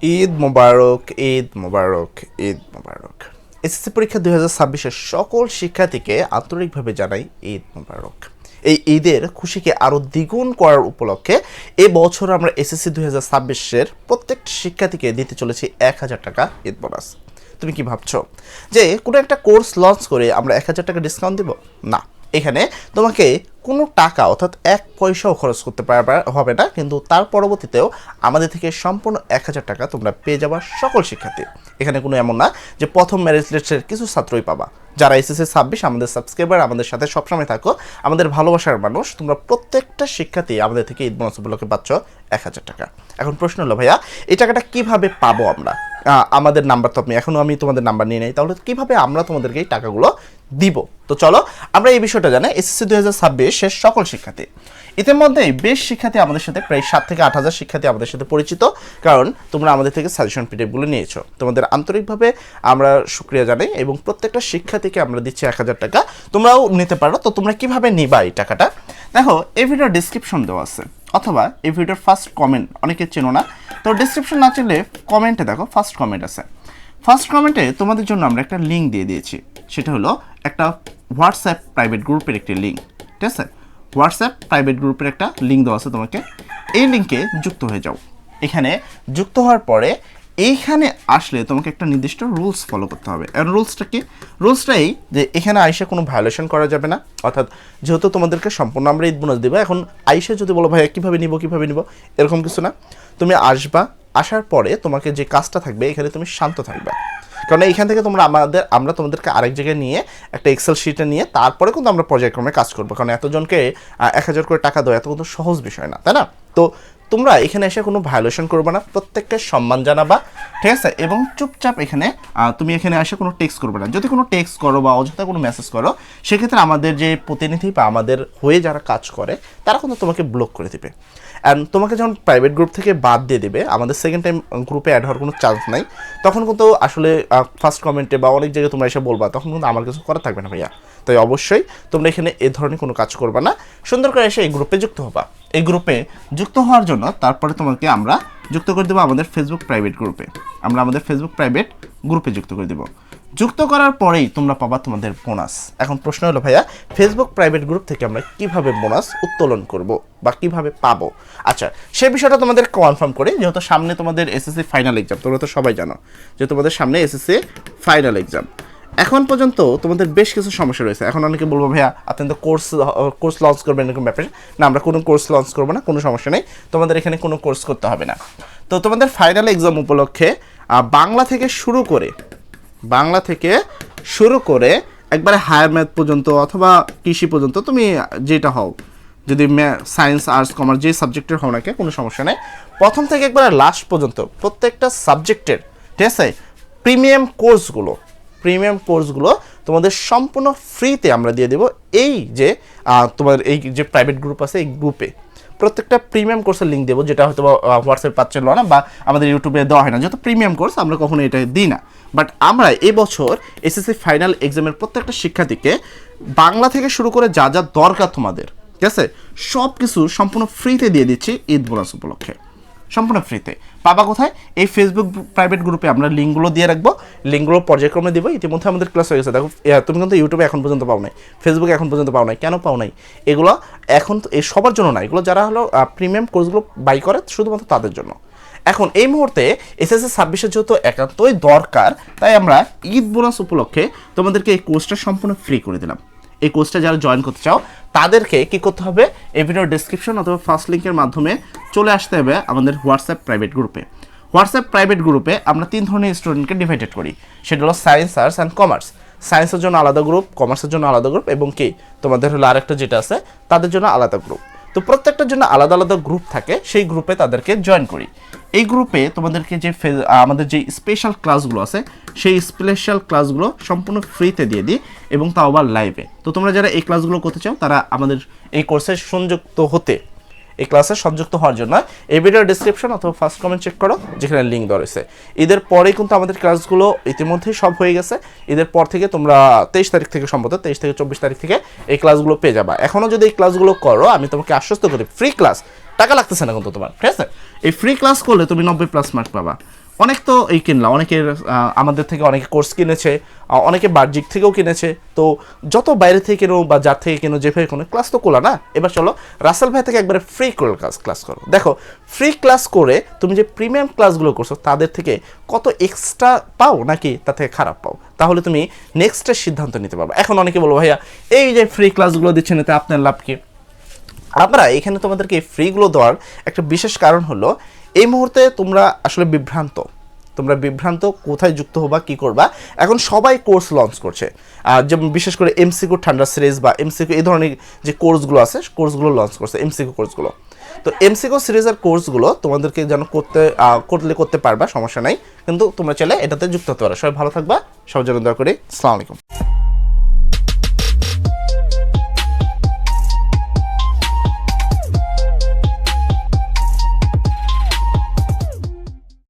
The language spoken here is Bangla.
ঈদ মোবারক, ঈদ মোবারক, ঈদ মোবারক। এসএসসি পরীক্ষা 2026-এর সকল শিক্ষার্থীকে আন্তরিকভাবে জানাই ঈদ মোবারক। এই ঈদের খুশিকে আরও দ্বিগুণ করার উপলক্ষে এবছর আমরা এসএসসি 2026-এর প্রত্যেকটা শিক্ষার্থীকে দিতে চলেছি 1000 টাকা ঈদ বোনাস। তুমি কি ভাবছো যে কোনো একটা কোর্স লঞ্চ করে আমরা 1000 টাকা ডিসকাউন্ট দেব? না, এখানে তোমাকে কোনো টাকা অর্থাৎ এক পয়সাও খরচ করতে হবে না, কিন্তু তার পরবর্তীতেও আমাদের থেকে সম্পূর্ণ 1000 টাকা তোমরা পেয়ে যাবা সকল শিক্ষার্থী। এখানে কোনো এমন না যে প্রথম ম্যারেজ লিস্টের কিছু ছাত্রই পাবা। যারা এসএসসি 26 আমাদের সাবস্ক্রাইবার, আমাদের সাথে সবসময় থাকো, আমাদের ভালোবাসার মানুষ, তোমরা প্রত্যেকটা শিক্ষার্থী আমাদের থেকে ঈদ বোনাস উপলক্ষে পাচ্ছ 1000 টাকা। এখন প্রশ্ন হলো, ভাইয়া এই টাকাটা কিভাবে পাবো আমরা? আমাদের নাম্বার তো আমি তোমাদের নাম্বার নিয়ে নেই, তাহলে কিভাবে আমরা তোমাদেরকে এই টাকাগুলো দিব? তো চলো আমরা এই বিষয়টা জানাই। এসএসসি 2026 সকল শিক্ষার্থী, ইতিমধ্যেই বেশ শিক্ষার্থী আমাদের সাথে, প্রায় 7 থেকে 8,000 শিক্ষার্থী আমাদের সাথে পরিচিত, কারণ তোমরা আমাদের থেকে সাজেশন পিডিএফগুলো নিয়েছো। তোমাদের আন্তরিকভাবে আমরা শুকরিয়া জানাই এবং প্রত্যেকটা শিক্ষার্থীকে আমরা দিচ্ছি 1000 টাকা। তোমরাও নিতে পারো। তো তোমরা কিভাবে নিবা এই টাকাটা? দেখো, এই ভিডিওর ডিসক্রিপশন দেওয়া আছে, অথবা এই ভিডিওর ফার্স্ট কমেন্ট, অনেকে চেনো না তো ডিসক্রিপশন না চিনলে কমেন্টে দেখো, ফার্স্ট কমেন্ট আছে। ফার্স্ট কমেন্টে তোমাদের জন্য আমরা একটা লিঙ্ক দিয়ে দিয়েছি, সেটা হলো একটা হোয়াটসঅ্যাপ প্রাইভেট গ্রুপের একটি লিঙ্ক। ঠিক আছে, হোয়াটসঅ্যাপ প্রাইভেট গ্রুপের একটা লিঙ্ক দেওয়া আছে তোমাকে। এই লিঙ্কে যুক্ত হয়ে যাও। এখানে যুক্ত হওয়ার পরে এইখানে আসলে তোমাকে একটা নির্দিষ্ট রুলস ফলো করতে হবে। আর রুলসটা কি? রুলসটা এই যে এখানে আইসে কোনো ভায়োলেশন করা যাবে না। অর্থাৎ যেহেতু তোমাদেরকে সম্পূর্ণ আমরা ঈদ বোনাস দেবো, এখন আইসে যদি বলো ভাই কীভাবে নিব এরকম কিছু না। তুমি আসবা, আসার পরে তোমাকে যে কাজটা থাকবে, এখানে তুমি শান্ত থাকবে, কারণ এইখান থেকে আমরা তোমাদেরকে আরেক জায়গায় নিয়ে একটা এক্সেল শিটে নিয়ে তারপরে কিন্তু আমরা পর্যায়ক্রমে কাজ করবো। কারণ এতজনকে 1000 করে টাকা দেওয়া এত কিন্তু সহজ বিষয় না, তাই না? তো তোমরা এখানে এসে কোনো ভায়োলেশন করবে না, প্রত্যেককে সম্মান জানাবা, ঠিক আছে? এবং চুপচাপ এখানে তুমি এখানে এসে কোনো টেক্সট করবে না। যদি কোনো টেক্সট করো বা অযথা কোনো মেসেজ করো, সেক্ষেত্রে আমাদের যে প্রতিনিধি বা আমাদের হয়ে যারা কাজ করে তারা কিন্তু তোমাকে ব্লক করে দেবে। অ্যান্ড তোমাকে যখন প্রাইভেট গ্রুপ থেকে বাদ দিয়ে দেবে, আমাদের সেকেন্ড টাইম গ্রুপে অ্যাড হওয়ার কোনো চান্স নাই। তখন কিন্তু আসলে ফার্স্ট কমেন্টে বা অনেক জায়গায় তোমরা এসে বলবা, তখন কিন্তু আমার কিছু করা থাকবে না ভাইয়া। তাই অবশ্যই তোমরা এখানে এ ধরনের কোনো কাজ করবা না, সুন্দর করে এসে এই গ্রুপে যুক্ত হবা। এই গ্রুপে যুক্ত হওয়ার জন্য তারপরে তোমাকে আমরা যুক্ত করে দেবো আমাদের ফেসবুক প্রাইভেট গ্রুপে। আমরা আমাদের ফেসবুক প্রাইভেট গ্রুপে যুক্ত করে দেবো। যুক্ত করার পরেই তোমরা পাবা তোমাদের বোনাস। এখন প্রশ্ন হলো, ভাইয়া ফেসবুক প্রাইভেট গ্রুপ থেকে আমরা কিভাবে বোনাস উত্তোলন করব বা কিভাবে পাবো? আচ্ছা, সে বিষয়টা তোমাদের কনফার্ম করি। যেহেতু সামনে তোমাদের এসএসসি ফাইনাল এক্সাম, তোমরা তো সবাই জানো যে তোমাদের সামনে এসএসসি ফাইনাল এক্সাম। এখন পর্যন্ত তোমাদের বেশ কিছু সমস্যা রয়েছে। এখন অনেকে বলবো, ভাইয়া আপনি তো কোর্স লঞ্চ করবেন এরকম ব্যাপারে। না, আমরা কোনো কোর্স লঞ্চ করবো না, কোনো সমস্যা নেই, তোমাদের এখানে কোনো কোর্স করতে হবে না। তো তোমাদের ফাইনাল এক্সাম উপলক্ষে বাংলা থেকে শুরু করে একবারে হায়ার ম্যাথ পর্যন্ত অথবা কৃষি পর্যন্ত, তুমি যেটা হও, যদি সায়েন্স, আর্টস, কমার্স যে সাবজেক্টের হও না কে, কোনো সমস্যা নেই। প্রথম থেকে একবারে লাস্ট পর্যন্ত প্রত্যেকটা সাবজেক্টের, ঠিক আছে, প্রিমিয়াম কোর্সগুলো তোমাদের সম্পূর্ণ ফ্রিতে আমরা দিয়ে দেবো। এই যে তোমাদের এই যে প্রাইভেট গ্রুপ আছে, এই গ্রুপে প্রত্যেকটা প্রিমিয়াম কোর্সের লিঙ্ক দেবো, যেটা হয়তো হোয়াটসঅ্যাপ পাচ্ছিল না বা আমাদের ইউটিউবে দেওয়া হয় না, যেহেতু প্রিমিয়াম কোর্স আমরা কখনো এটা দিই না। বাট আমরা এবছর এসএসসি ফাইনাল এক্সামের প্রত্যেকটা শিক্ষার্থীকে বাংলা থেকে শুরু করে যা যা দরকার তোমাদের, ঠিক আছে, সব কিছু সম্পূর্ণ ফ্রিতে দিয়ে দিচ্ছি ঈদ বোনাস উপলক্ষে। সম্পূর্ণ ফ্রিতে পাবা কোথায়? এই ফেসবুক প্রাইভেট গ্রুপে আমরা লিঙ্কগুলো দিয়ে রাখবো, লিঙ্কগুলো পর্যায়ক্রমে দেবো। ইতিমধ্যে আমাদের ক্লাস হয়ে গেছে। দেখো, তুমি কিন্তু ইউটিউবে এখন পর্যন্ত পাও নাই, ফেসবুকে এখন পর্যন্ত পাও নাই। কেন পাও নাই? এগুলো এখন এই সবার জন্য না, এগুলো যারা হলো প্রিমিয়াম কোর্সগুলো বাই করে শুধুমাত্র তাদের জন্য। এখন এই মুহূর্তে এসএসসি 26 যেহেতু একান্তই দরকার, তাই আমরা ঈদ বোনাস উপলক্ষে তোমাদেরকে এই কোর্সটা সম্পূর্ণ ফ্রি করে দিলাম। এই কোর্সটা যারা জয়েন করতে চাও তাদেরকে কী করতে হবে? এই ভিডিওর ডেসক্রিপশন অথবা ফার্স্ট লিঙ্কের মাধ্যমে চলে আসতে হবে আমাদের হোয়াটসঅ্যাপ প্রাইভেট গ্রুপে। হোয়াটসঅ্যাপ প্রাইভেট গ্রুপে আমরা 3 ধরনের স্টুডেন্টকে ডিভাইডেড করি, সেটা হলো সায়েন্স, আর্টস অ্যান্ড কমার্স। সায়েন্সের জন্য আলাদা গ্রুপ, কমার্সের জন্য আলাদা গ্রুপ, এবং কি তোমাদের হলো আরেকটা যেটা আছে তাদের জন্য আলাদা গ্রুপ। তো প্রত্যেকটার জন্য আলাদা আলাদা গ্রুপ থাকে, সেই গ্রুপে তাদেরকে জয়েন করি। এই গ্রুপে তোমাদেরকে যে আমাদের যে স্পেশাল ক্লাসগুলো আছে, সেই স্পেশাল ক্লাসগুলো সম্পূর্ণ ফ্রিতে দিয়ে দিই, এবং তাও আবার লাইভে। তো তোমরা যারা এই ক্লাসগুলো করতে চাও তারা আমাদের এই কোর্সে এই ক্লাসে সংযুক্ত হওয়ার জন্য এই ভিডিওর ডেসক্রিপশন অথবা ফার্স্ট কমেন্ট চেক করো, যেখানে লিঙ্ক দেওয়া রয়েছে। ঈদের পরেই কিন্তু আমাদের ক্লাসগুলো ইতিমধ্যেই সব হয়ে গেছে। ঈদের পর থেকে তোমরা 23 তারিখ থেকে, সম্ভবত 23 থেকে 24 তারিখ থেকে এই ক্লাসগুলো পেয়ে যাবা। এখনও যদি এই ক্লাসগুলো করো, আমি তোমাকে আশ্বস্ত করি, ফ্রি ক্লাস, টাকা লাগতেছে না কিন্তু তোমার, ঠিক আছে? এই ফ্রি ক্লাস করলে তুমি 90+ মার্ক পাবা। অনেক তো এই কিনলাম, অনেকের আমাদের থেকে অনেকে কোর্স কিনেছে, অনেকে বাহ্যিক থেকেও কিনেছে। তো যত বাইরে থেকে কেনো বা যার থেকে কেনো যেভাবে কোনো ক্লাস তো কোলা না। এবার চলো রাসেল ভাই থেকে একবারে ফ্রি করে ক্লাস করো। দেখো ফ্রি ক্লাস করে তুমি যে প্রিমিয়াম ক্লাসগুলো করছো তাদের থেকে কত এক্সট্রা পাও নাকি তার থেকে খারাপ পাও, তাহলে তুমি নেক্সটের সিদ্ধান্ত নিতে পারবে। এখন অনেকে বলবো ভাইয়া এই যে ফ্রি ক্লাসগুলো দিচ্ছেন এতে আপনার লাভ কি? আমরা এখানে তোমাদেরকে এই ফ্রিগুলো দেওয়ার একটা বিশেষ কারণ হলো এই মুহূর্তে তোমরা আসলে বিভ্রান্ত কোথায় যুক্ত হবা কি করবা। এখন সবাই কোর্স লঞ্চ করছে, যেমন বিশেষ করে এমসিকিউ ঠান্ডা সিরিজ বা এমসিকিউ এই ধরনের যে কোর্সগুলো আছে কোর্সগুলো লঞ্চ করছে এমসিকিউ কোর্সগুলো। তো এমসিকিউ সিরিজের কোর্সগুলো তোমাদেরকে যেন করতে পারবা, সমস্যা নাই, কিন্তু তোমরা চাইলে এটাতে যুক্ত হতে পারো। সবাই ভালো থাকবা, সবার জন্য দোয়া করি। আসসালামু আলাইকুম।